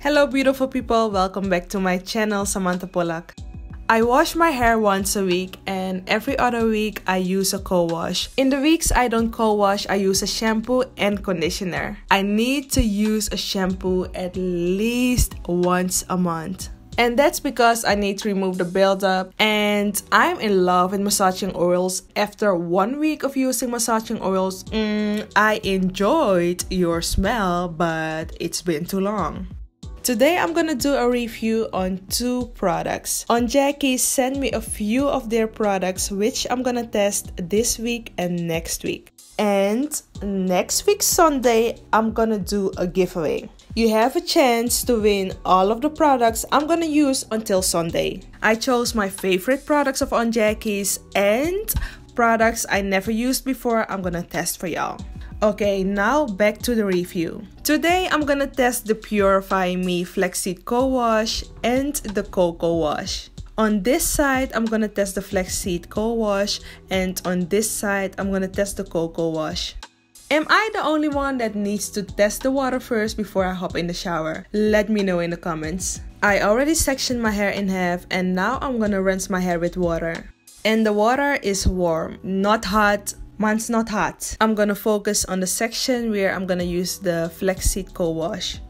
Hello beautiful people, welcome back to my channel Samantha Pollack. I wash my hair once a week and every other week I use a co-wash. In the weeks I don't co-wash, I use a shampoo and conditioner. I need to use a shampoo at least once a month. And that's because I need to remove the buildup, and I'm in love with massaging oils. After 1 week of using massaging oils, I enjoyed your smell, but it's been too long. Today I'm gonna do a review on 2 products. Untitled sent me a few of their products which I'm gonna test this week and next week. And next week Sunday I'm gonna do a giveaway. You have a chance to win all of the products I'm gonna use until Sunday. I chose my favorite products of Untitled and products I never used before I'm gonna test for y'all. Okay, now back to the review. Today I'm gonna test the Purify Me Flaxseed Co-wash and the Coco wash. On this side I'm gonna test the Flaxseed Co-wash, and on this side I'm gonna test the Coco wash. Am I the only one that needs to test the water first before I hop in the shower? Let me know in the comments. I already sectioned my hair in half and now I'm gonna rinse my hair with water. And the water is warm, not hot. Mine's not hot. I'm gonna focus on the section where I'm gonna use the Flaxseed Co-wash.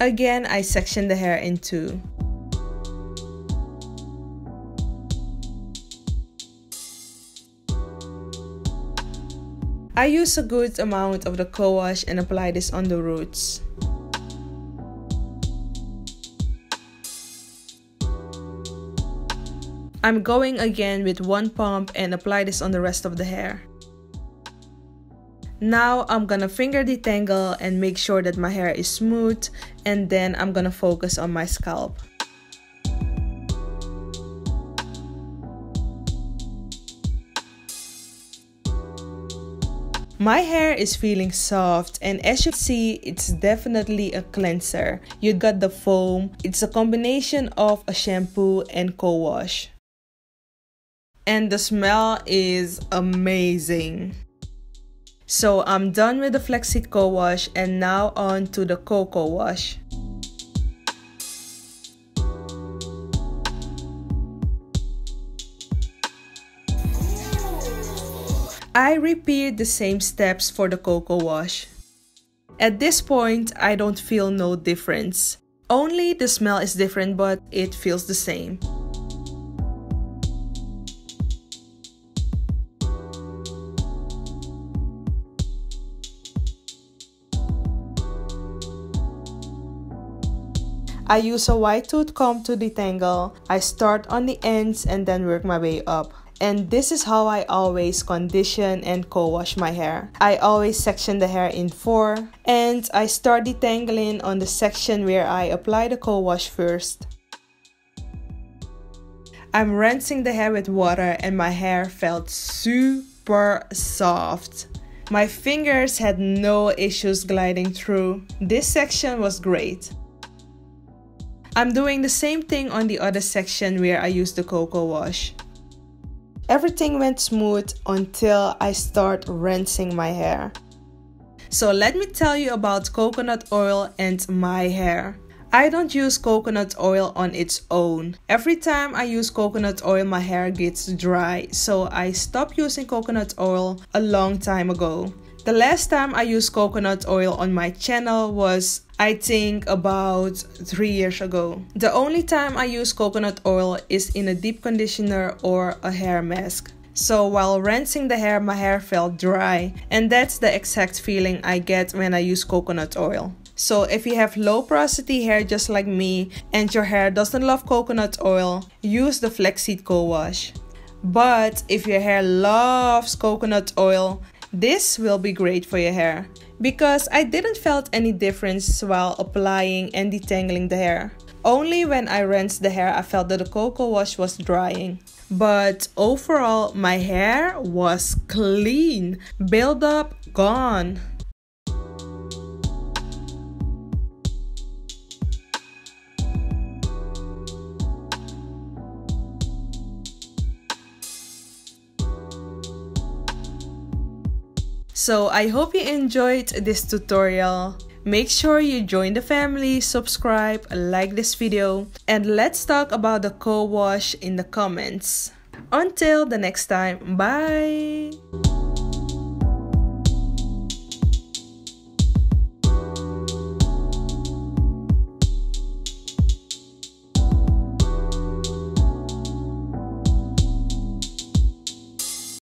Again, I section the hair in 2. I use a good amount of the co-wash and apply this on the roots. I'm going again with 1 pump and apply this on the rest of the hair. Now I'm gonna finger detangle and make sure that my hair is smooth, and then I'm gonna focus on my scalp. My hair is feeling soft, and as you see, it's definitely a cleanser. You got the foam. It's a combination of a shampoo and co-wash. And the smell is amazing. So I'm done with the Flaxseed Co-wash and now on to the Coco wash. I repeat the same steps for the Coco wash. At this point, I don't feel no difference. Only the smell is different, but it feels the same. I use a wide tooth comb to detangle. I start on the ends and then work my way up. And this is how I always condition and co-wash my hair. I always section the hair in 4, and I start detangling on the section where I apply the co-wash first. I'm rinsing the hair with water and my hair felt super soft. My fingers had no issues gliding through. This section was great. I'm doing the same thing on the other section where I used the Coco wash. Everything went smooth until I start rinsing my hair. So let me tell you about coconut oil and my hair. I don't use coconut oil on its own. Every time I use coconut oil, my hair gets dry, so I stopped using coconut oil a long time ago. The last time I used coconut oil on my channel was, I think, about 3 years ago. The only time I use coconut oil is in a deep conditioner or a hair mask. So while rinsing the hair, my hair felt dry, and that's the exact feeling I get when I use coconut oil. So if you have low porosity hair just like me and your hair doesn't love coconut oil, use the Flaxseed Co-wash. But if your hair loves coconut oil, this will be great for your hair, because I didn't felt any difference while applying and detangling the hair. Only when I rinsed the hair I felt that the Coco wash was drying. But overall, my hair was clean, buildup gone. So I hope you enjoyed this tutorial. Make sure you join the family, subscribe, like this video, and let's talk about the co-wash in the comments. Until the next time, bye!